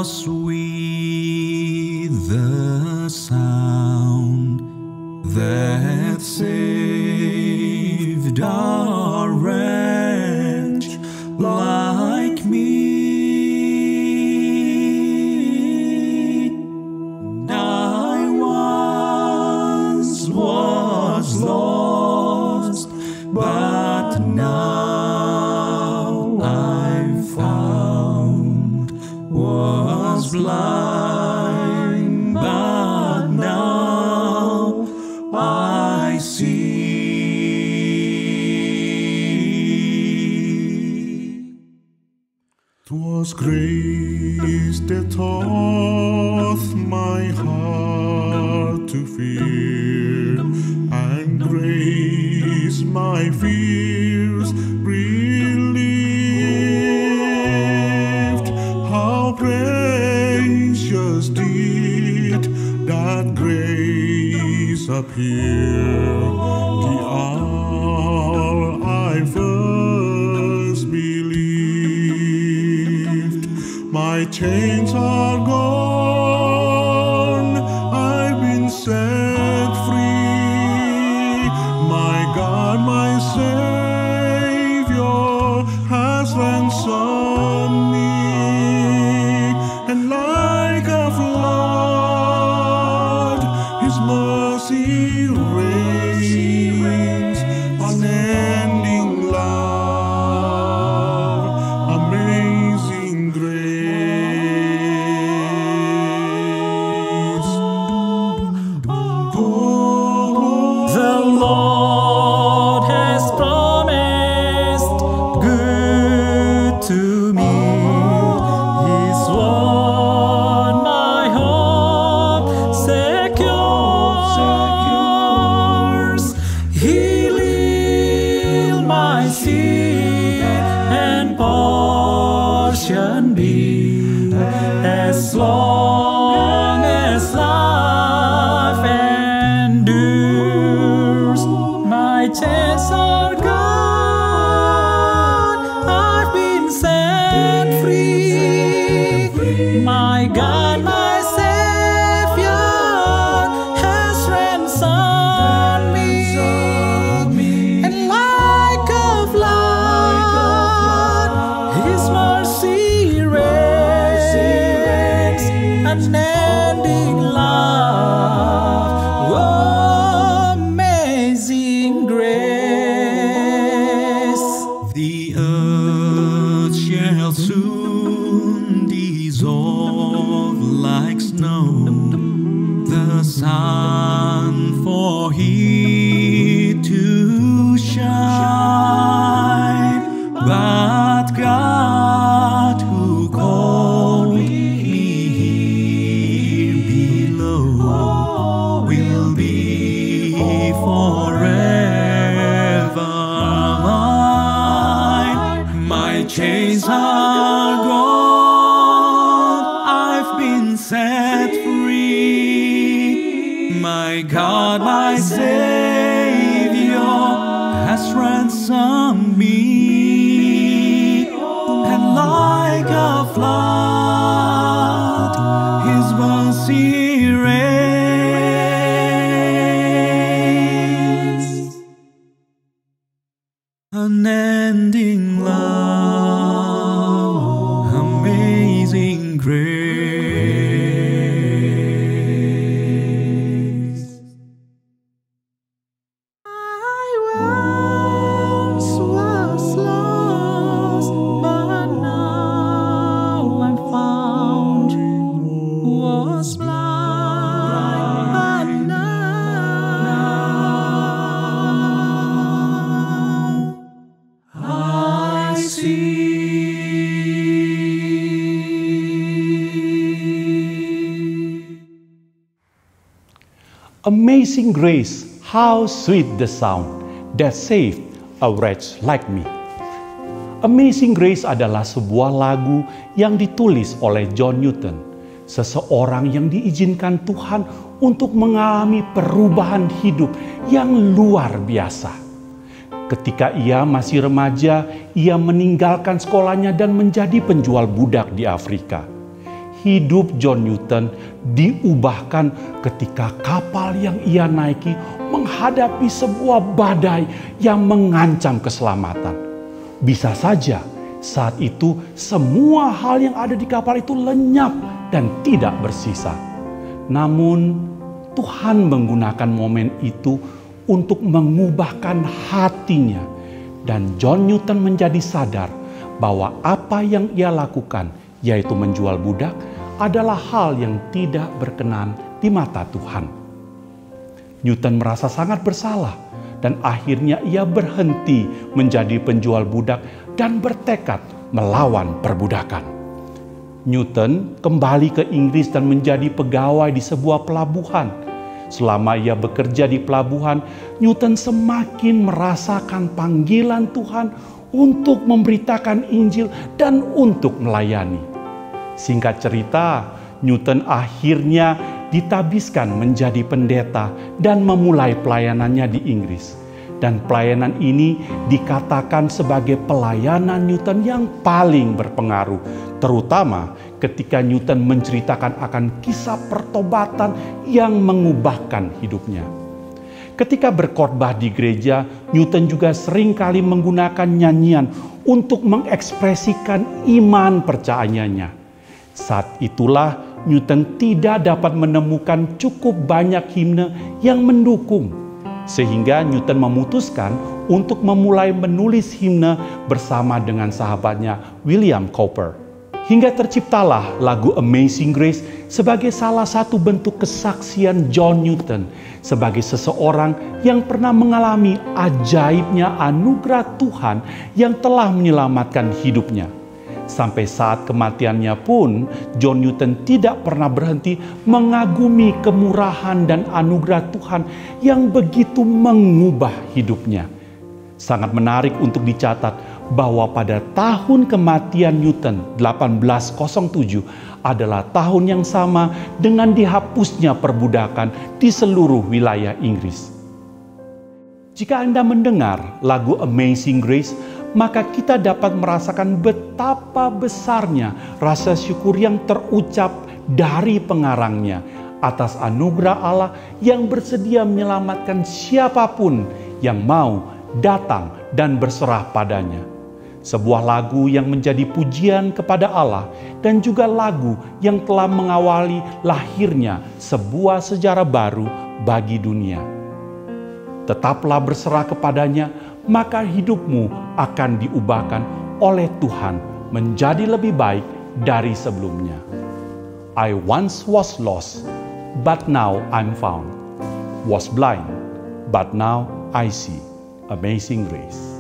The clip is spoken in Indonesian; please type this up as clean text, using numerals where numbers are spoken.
how sweet the sound that saved a wretch like me. I once was lost, but now I'm found. Was blind, but now I see. 'Twas grace that taught my heart to fear, and grace my fears relieved. How precious did that grace appear the hour I first believed. My chains are gone, I've been set free. My God, my Savior has ransomed me, and like a flood, His mercy reigns. Unending love, amazing grace. The Lord has promised good to me. He's won my hope secures. He'll heal my sin and portion be as long as life endures. My chains are gone, I've been set free. My God, my Savior has ransomed me, and like a flood, His mercy reigns. Unending love, amazing grace. The earth shall soon dissolve like snow, the sun for heat to shine, but God who called me here below will be forever mine. My chains are gone, I've been set free. My God, my Savior has ransomed me, and like a flood, His mercy reigns. Unending love, amazing grace. I once was lost, but now I'm found. Was blind, but now I see. Amazing grace, how sweet the sound that saved a wretch like me. Amazing Grace adalah sebuah lagu yang ditulis oleh John Newton, seseorang yang diizinkan Tuhan untuk mengalami perubahan hidup yang luar biasa. Ketika ia masih remaja, ia meninggalkan sekolahnya dan menjadi penjual budak di Afrika. hidup John Newton diubahkan ketika kapal yang ia naiki menghadapi sebuah badai yang mengancam keselamatan. Bisa saja saat itu semua hal yang ada di kapal itu lenyap dan tidak bersisa. Namun Tuhan menggunakan momen itu untuk mengubahkan hatinya, dan John Newton menjadi sadar bahwa apa yang ia lakukan, yaitu menjual budak, adalah hal yang tidak berkenan di mata Tuhan. Newton merasa sangat bersalah dan akhirnya ia berhenti menjadi penjual budak dan bertekad melawan perbudakan. Newton kembali ke Inggris dan menjadi pegawai di sebuah pelabuhan. Selama ia bekerja di pelabuhan, Newton semakin merasakan panggilan Tuhan untuk memberitakan Injil dan untuk melayani. Singkat cerita, Newton akhirnya ditabiskan menjadi pendeta dan memulai pelayanannya di Inggris. Dan pelayanan ini dikatakan sebagai pelayanan Newton yang paling berpengaruh, terutama ketika Newton menceritakan akan kisah pertobatan yang mengubahkan hidupnya. Ketika berkhotbah di gereja, Newton juga seringkali menggunakan nyanyian untuk mengekspresikan iman percayanya. Saat itulah Newton tidak dapat menemukan cukup banyak himne yang mendukung, sehingga Newton memutuskan untuk memulai menulis himne bersama dengan sahabatnya William Cowper. Hingga terciptalah lagu Amazing Grace sebagai salah satu bentuk kesaksian John Newton sebagai seseorang yang pernah mengalami ajaibnya anugerah Tuhan yang telah menyelamatkan hidupnya. Sampai saat kematiannya pun, John Newton tidak pernah berhenti mengagumi kemurahan dan anugerah Tuhan yang begitu mengubah hidupnya. Sangat menarik untuk dicatat bahwa pada tahun kematian Newton 1807 adalah tahun yang sama dengan dihapusnya perbudakan di seluruh wilayah Inggris. Jika Anda mendengar lagu Amazing Grace, maka kita dapat merasakan betapa besarnya rasa syukur yang terucap dari pengarangnya atas anugerah Allah yang bersedia menyelamatkan siapapun yang mau datang dan berserah padanya. Sebuah lagu yang menjadi pujian kepada Allah dan juga lagu yang telah mengawali lahirnya sebuah sejarah baru bagi dunia. Tetaplah berserah kepadanya, maka hidupmu akan diubahkan oleh Tuhan menjadi lebih baik dari sebelumnya. I once was lost, but now I'm found. Was blind, but now I see. Amazing Grace.